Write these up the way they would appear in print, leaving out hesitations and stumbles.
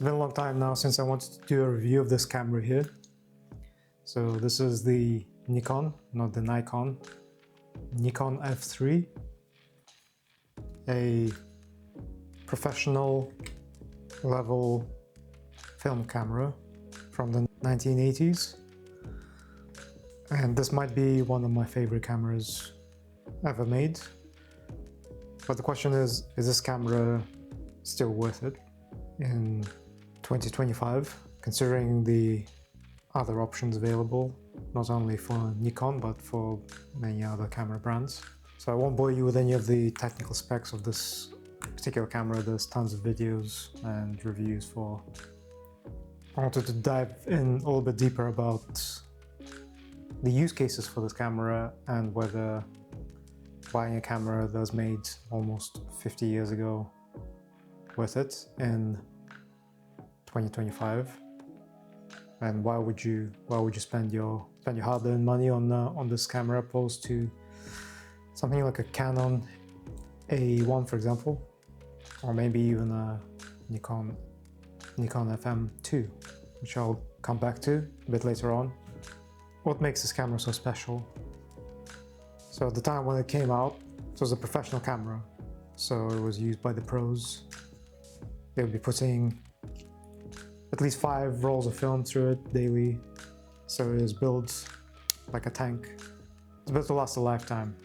It's been a long time now since I wanted to do a review of this camera here. So this is the Nikon, not the Nikon, Nikon F3, a professional level film camera from the 1980s. And this might be one of my favorite cameras ever made. But the question is this camera still worth it in 2025, considering the other options available, not only for Nikon, but for many other camera brands. So I won't bore you with any of the technical specs of this particular camera. There's tons of videos and reviews for. I wanted to dive in a little bit deeper about the use cases for this camera and whether buying a camera that was made almost 50 years ago worth it in 2025, and why would you spend your hard-earned money on this camera opposed to something like a Canon A1, for example, or maybe even a Nikon FM2, which I'll come back to a bit later on. What makes this camera so special? So at the time when it came out, it was a professional camera, so it was used by the pros. They would be putting at least 5 rolls of film through it daily, so it is built like a tank. It's built to last a lifetime.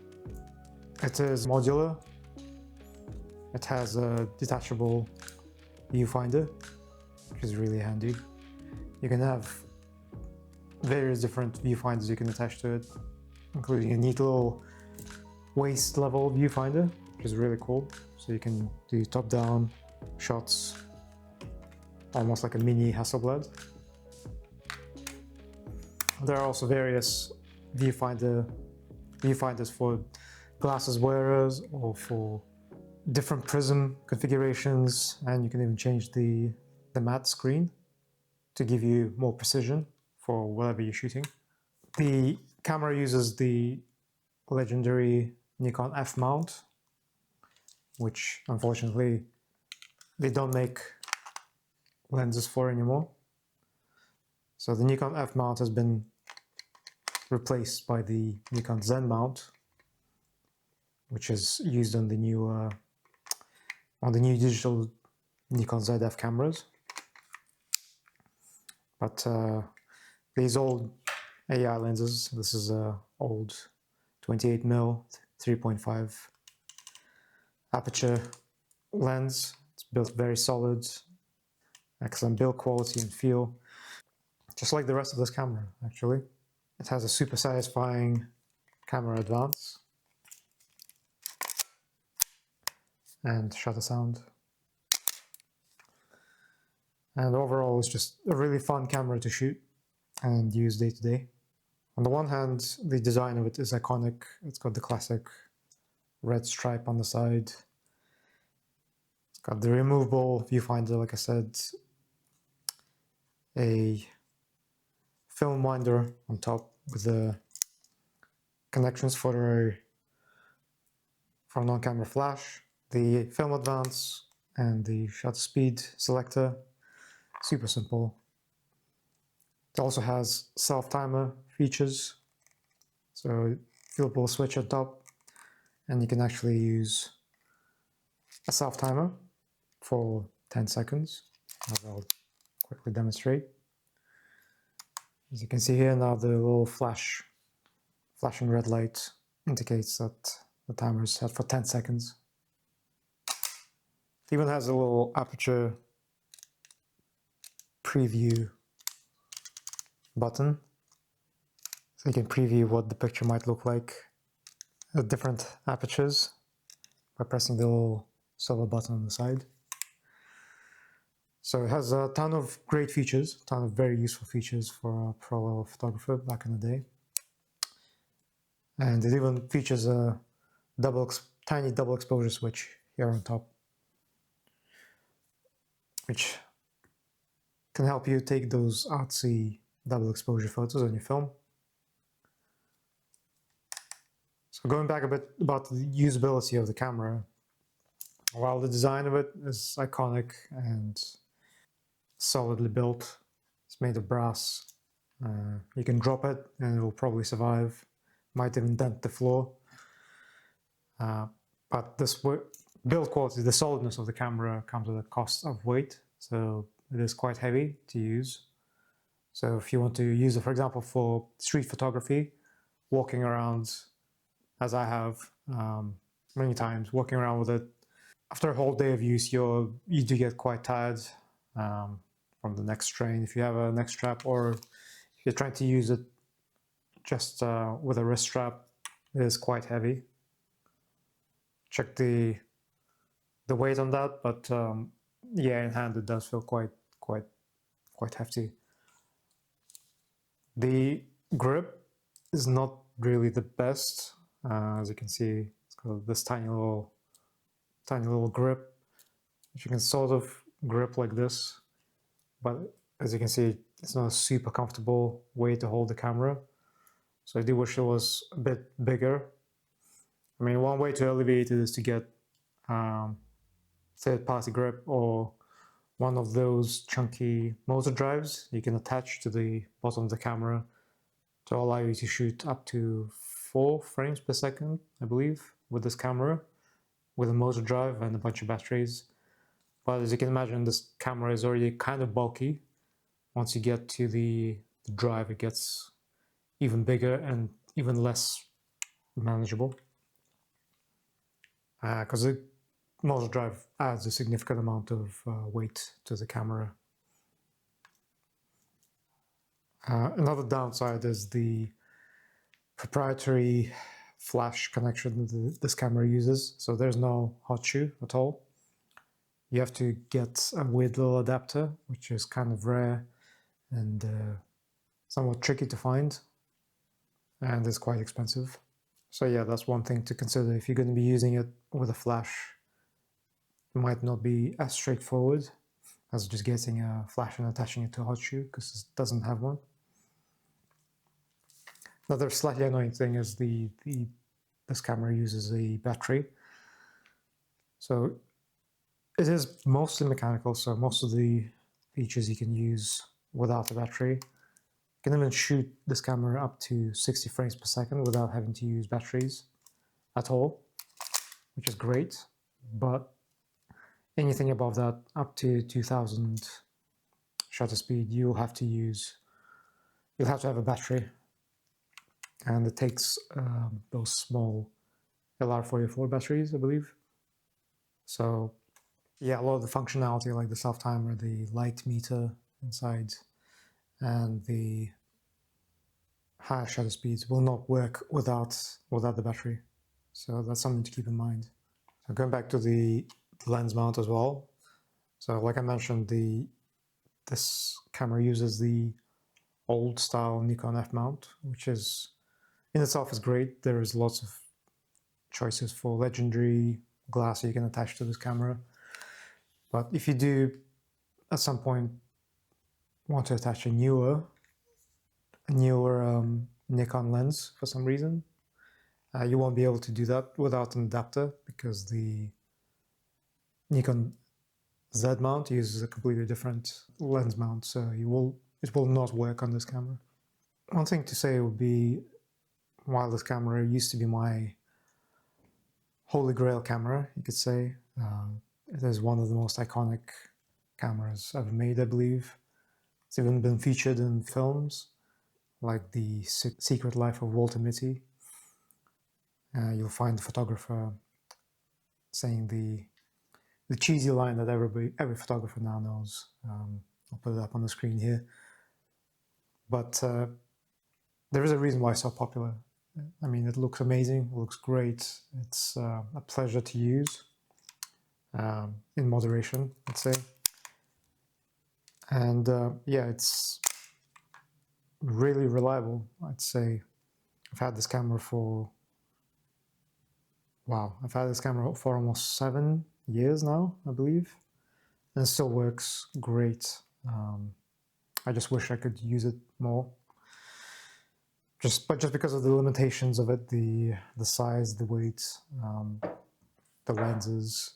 It is modular. It has a detachable viewfinder, which is really handy. You can have various different viewfinders you can attach to it, including a neat little waist level viewfinder, which is really cool. So you can do top-down shots, almost like a mini Hasselblad. There are also various viewfinders for glasses wearers or for different prism configurations, and you can even change the matte screen to give you more precision for whatever you're shooting. The camera uses the legendary Nikon F mount, which unfortunately they don't make lenses for anymore. So the Nikon F mount has been replaced by the Nikon Zen mount, which is used on the new digital Nikon ZF cameras. But these old AI lenses, this is a old 28mm 3.5 aperture lens. It's built very solid, excellent build quality and feel, just like the rest of this camera actually. It has a super satisfying camera advance and shutter sound. And overall it's just a really fun camera to shoot and use day to day. On the one hand, the design of it is iconic. It's got the classic red stripe on the side. It's got the removable viewfinder, like I said, a film winder on top with the connections for a non-camera flash, the film advance and the shutter speed selector. Super simple. It also has self-timer features, so flippable switch at top, and you can actually use a self-timer for 10 seconds, as I'll quickly demonstrate. As you can see here now, the little flashing red light indicates that the timer is set for 10 seconds. It even has a little aperture preview button, so you can preview what the picture might look like at different apertures by pressing the little silver button on the side. So it has a ton of great features, a ton of very useful features for a pro level photographer back in the day. And it even features a tiny double exposure switch here on top, which can help you take those artsy double exposure photos on your film. So going back a bit about the usability of the camera, while the design of it is iconic and solidly built. It's made of brass. You can drop it and it will probably survive. Might even dent the floor. But this build quality, the solidness of the camera comes at a cost of weight. So it is quite heavy to use. So if you want to use it, for example, for street photography, walking around, as I have many times, walking around with it, after a whole day of use, you do get quite tired from the neck strain if you have a neck strap, or if you're trying to use it just with a wrist strap, it is quite heavy. Check the weight on that, but yeah, in hand it does feel quite hefty. The grip is not really the best. As you can see, it's got this tiny little grip, which you can sort of grip like this, but as you can see, it's not a super comfortable way to hold the camera. So I do wish it was a bit bigger. I mean, one way to alleviate it is to get third-party grip, or one of those chunky motor drives you can attach to the bottom of the camera to allow you to shoot up to 4 frames per second, I believe, with this camera, with a motor drive and a bunch of batteries. But as you can imagine, this camera is already kind of bulky. Once you get to the drive, it gets even bigger and even less manageable. Because the motor drive adds a significant amount of weight to the camera. Another downside is the proprietary flash connection that this camera uses. So there's no hot shoe at all. You have to get a weird little adapter, which is kind of rare and somewhat tricky to find, and it's quite expensive. So yeah, that's one thing to consider. If you're going to be using it with a flash, it might not be as straightforward as just getting a flash and attaching it to a hot shoe, because it doesn't have one. Another slightly annoying thing is this camera uses a battery. So it is mostly mechanical, so most of the features you can use without a battery. You can even shoot this camera up to 60 frames per second without having to use batteries at all, which is great. But anything above that, up to 2000 shutter speed, you'll have to have a battery. And it takes those small LR44 batteries, I believe. So yeah, a lot of the functionality, like the self-timer, the light meter inside, and the higher shutter speeds will not work without the battery. So that's something to keep in mind. So going back to the lens mount as well. So like I mentioned, this camera uses the old style Nikon F mount, which is in itself is great. There is lots of choices for legendary glass you can attach to this camera. But if you do at some point want to attach a newer Nikon lens for some reason, you won't be able to do that without an adapter, because the Nikon Z mount uses a completely different lens mount, so it will not work on this camera. One thing to say would be, while this camera used to be my holy grail camera, you could say, it is one of the most iconic cameras ever made, I believe. It's even been featured in films like The Secret Life of Walter Mitty. You'll find the photographer saying the cheesy line that every photographer now knows. I'll put it up on the screen here. But there is a reason why it's so popular. I mean, it looks amazing, it looks great. It's a pleasure to use, in moderation, let's say. And yeah, it's really reliable, I'd say. I've had this camera for almost 7 years now, I believe, and it still works great. I just wish I could use it more. Just because of the limitations of it, the size, the weight, the lenses,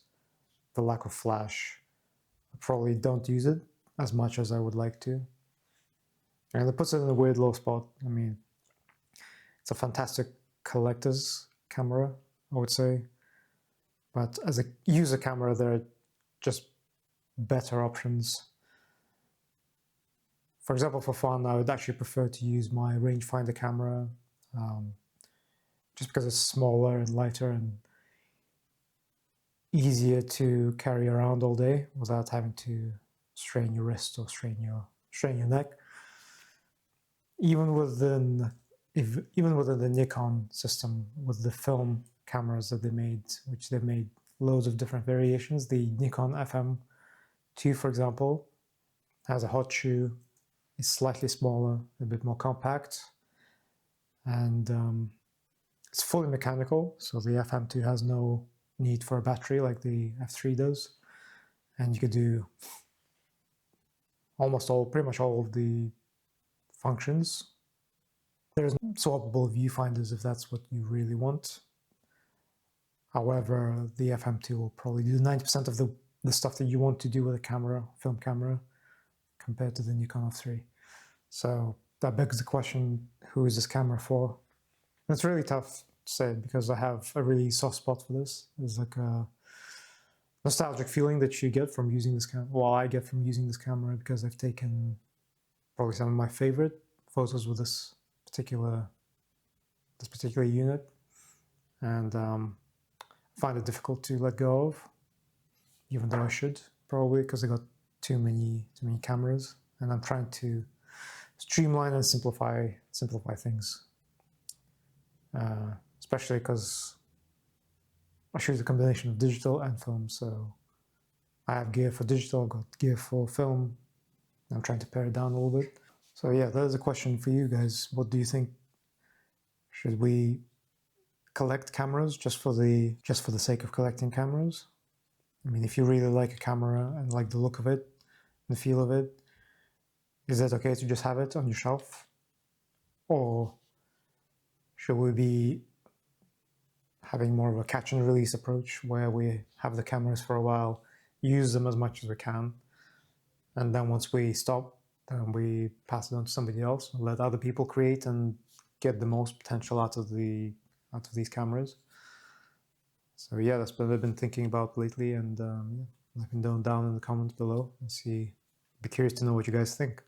the lack of flash, I probably don't use it as much as I would like to. And it puts it in a weird low spot. I mean, it's a fantastic collector's camera, I would say. But as a user camera, there are just better options. For example, for fun, I would actually prefer to use my rangefinder camera, just because it's smaller and lighter and easier to carry around all day without having to strain your wrist or strain your neck. Even within the Nikon system, with the film cameras that they made, which they've made loads of different variations. The Nikon FM2, for example, has a hot shoe, is slightly smaller, a bit more compact, and it's fully mechanical. So the FM2 has no need for a battery like the F3 does, and you could do pretty much all of the functions. There's swappable viewfinders if that's what you really want. However, the FM2 will probably do 90% of the stuff that you want to do with a film camera, compared to the Nikon F3. So that begs the question, who is this camera for? And it's really tough to say because I have a really soft spot for this. There's like a nostalgic feeling that you get from using this camera. Well, I get from using this camera because I've taken probably some of my favorite photos with this particular unit, and find it difficult to let go of, even though I should probably, because I got too many cameras, and I'm trying to streamline and simplify things, especially because I shoot a combination of digital and film. So I have gear for digital, I've got gear for film. I'm trying to pare it down a little bit. So yeah, that is a question for you guys. What do you think? Should we collect cameras just for the sake of collecting cameras? I mean, if you really like a camera and like the look of it, the feel of it, is it okay to just have it on your shelf? Or should we be having more of a catch and release approach where we have the cameras for a while, use them as much as we can, and then once we stop, then we pass it on to somebody else and let other people create and get the most potential out of these cameras? So yeah, that's what I've been thinking about lately, and let me know down in the comments below and see. Be curious to know what you guys think.